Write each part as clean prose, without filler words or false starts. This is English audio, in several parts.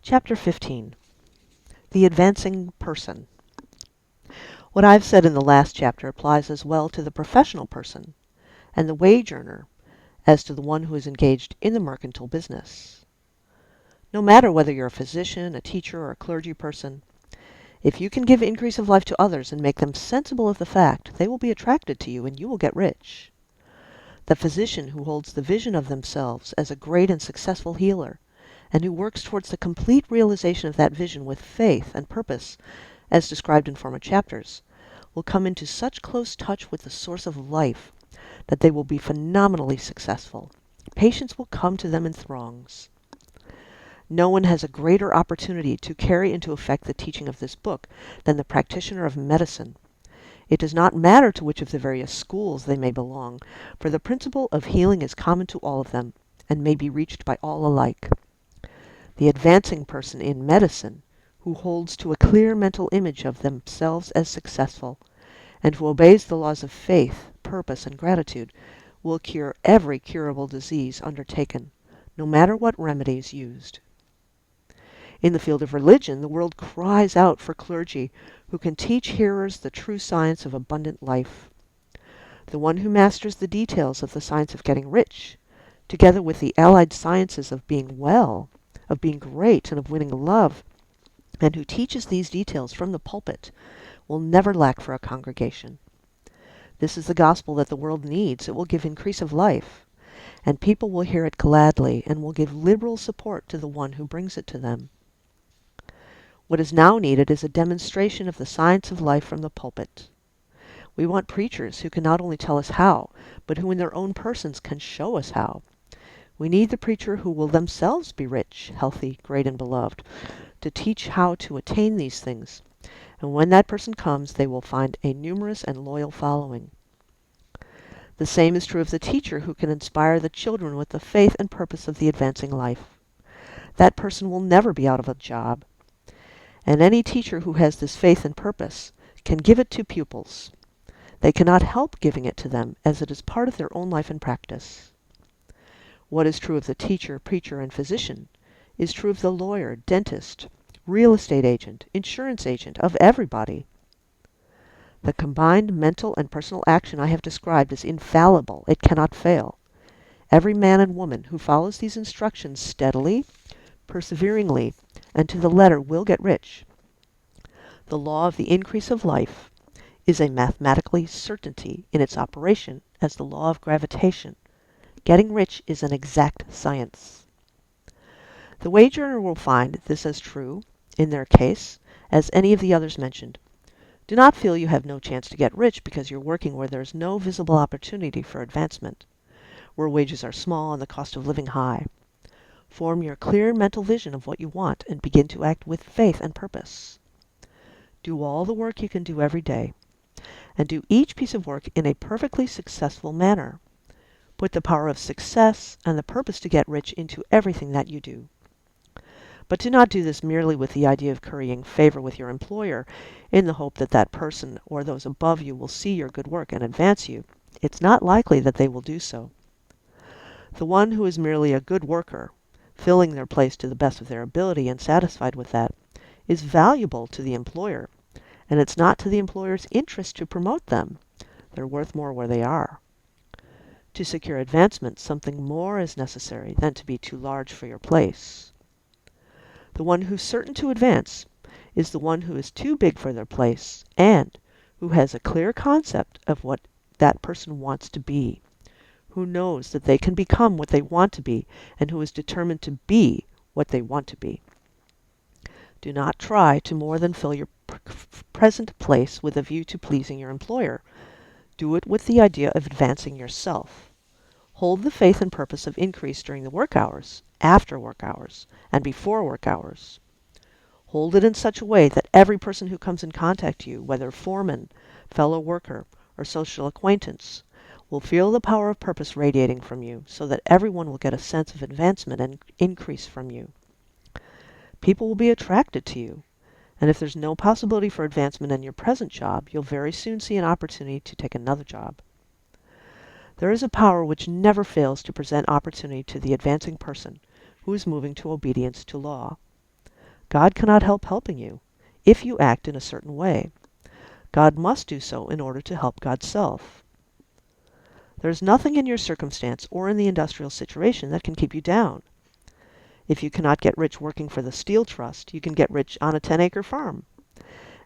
Chapter 15. The Advancing Person. What I've said in the last chapter applies as well to the professional person and the wage earner as to the one who is engaged in the mercantile business. No matter whether you're a physician, a teacher, or a clergy person, if you can give increase of life to others and make them sensible of the fact, they will be attracted to you and you will get rich. The physician who holds the vision of themselves as a great and successful healer, and who works towards the complete realization of that vision with faith and purpose, as described in former chapters, will come into such close touch with the source of life that they will be phenomenally successful. Patients will come to them in throngs. No one has a greater opportunity to carry into effect the teaching of this book than the practitioner of medicine. It does not matter to which of the various schools they may belong, for the principle of healing is common to all of them, and may be reached by all alike. The advancing person in medicine, who holds to a clear mental image of themselves as successful, and who obeys the laws of faith, purpose, and gratitude, will cure every curable disease undertaken, no matter what remedies used. In the field of religion, the world cries out for clergy who can teach hearers the true science of abundant life. The one who masters the details of the science of getting rich, together with the allied sciences of being well, of being great, and of winning love, and who teaches these details from the pulpit, will never lack for a congregation. This is the gospel that the world needs. It will give increase of life, and people will hear it gladly, and will give liberal support to the one who brings it to them. What is now needed is a demonstration of the science of life from the pulpit. We want preachers who can not only tell us how, but who in their own persons can show us how. We need the preacher who will themselves be rich, healthy, great, and beloved, to teach how to attain these things. And when that person comes, they will find a numerous and loyal following. The same is true of the teacher who can inspire the children with the faith and purpose of the advancing life. That person will never be out of a job. And any teacher who has this faith and purpose can give it to pupils. They cannot help giving it to them, as it is part of their own life and practice. What is true of the teacher, preacher, and physician is true of the lawyer, dentist, real estate agent, insurance agent, of everybody. The combined mental and personal action I have described is infallible. It cannot fail. Every man and woman who follows these instructions steadily, perseveringly, and to the letter will get rich. The law of the increase of life is a mathematical certainty in its operation as the law of gravitation. Getting rich is an exact science. The wage earner will find this as true, in their case, as any of the others mentioned. Do not feel you have no chance to get rich because you're working where there is no visible opportunity for advancement, where wages are small and the cost of living high. Form your clear mental vision of what you want and begin to act with faith and purpose. Do all the work you can do every day, and do each piece of work in a perfectly successful manner. Put the power of success and the purpose to get rich into everything that you do. But do not do this merely with the idea of currying favor with your employer in the hope that that person or those above you will see your good work and advance you. It's not likely that they will do so. The one who is merely a good worker, filling their place to the best of their ability and satisfied with that, is valuable to the employer, and it's not to the employer's interest to promote them. They're worth more where they are. To secure advancement, something more is necessary than to be too large for your place. The one who's certain to advance is the one who is too big for their place and who has a clear concept of what that person wants to be, who knows that they can become what they want to be, and who is determined to be what they want to be. Do not try to more than fill your present place with a view to pleasing your employer. Do it with the idea of advancing yourself. Hold the faith and purpose of increase during the work hours, after work hours, and before work hours. Hold it in such a way that every person who comes in contact with you, whether foreman, fellow worker, or social acquaintance, will feel the power of purpose radiating from you, so that everyone will get a sense of advancement and increase from you. People will be attracted to you, and if there's no possibility for advancement in your present job, you'll very soon see an opportunity to take another job. There is a power which never fails to present opportunity to the advancing person who is moving to obedience to law. God cannot help helping you if you act in a certain way. God must do so in order to help God's self. There is nothing in your circumstance or in the industrial situation that can keep you down. If you cannot get rich working for the Steel Trust, you can get rich on a 10-acre farm.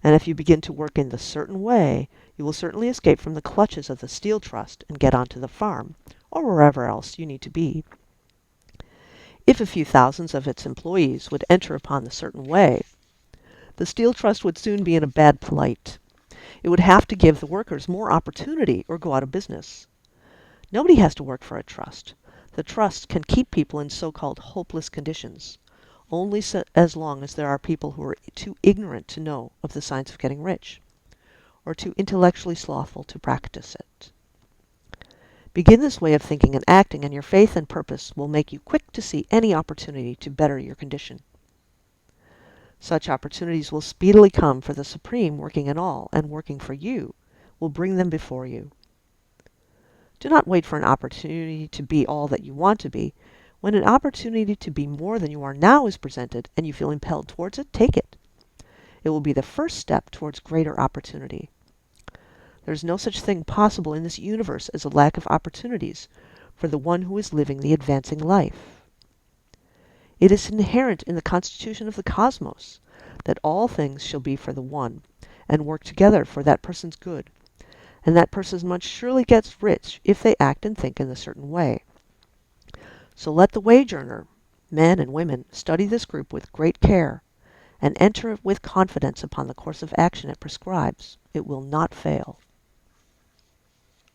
And if you begin to work in the certain way, you will certainly escape from the clutches of the Steel Trust and get onto the farm, or wherever else you need to be. If a few thousands of its employees would enter upon the certain way, the Steel Trust would soon be in a bad plight. It would have to give the workers more opportunity or go out of business. Nobody has to work for a trust. The trust can keep people in so-called hopeless conditions, only as long as there are people who are too ignorant to know of the science of getting rich, or too intellectually slothful to practice it. Begin this way of thinking and acting, and your faith and purpose will make you quick to see any opportunity to better your condition. Such opportunities will speedily come, for the Supreme, working in all, and working for you, will bring them before you. Do not wait for an opportunity to be all that you want to be. When an opportunity to be more than you are now is presented, and you feel impelled towards it, take it. It will be the first step towards greater opportunity. There is no such thing possible in this universe as a lack of opportunities for the one who is living the advancing life. It is inherent in the constitution of the cosmos that all things shall be for the one, and work together for that person's good, and that person must surely get rich if they act and think in a certain way. So let the wage earner, men and women, study this group with great care, and enter with confidence upon the course of action it prescribes. It will not fail.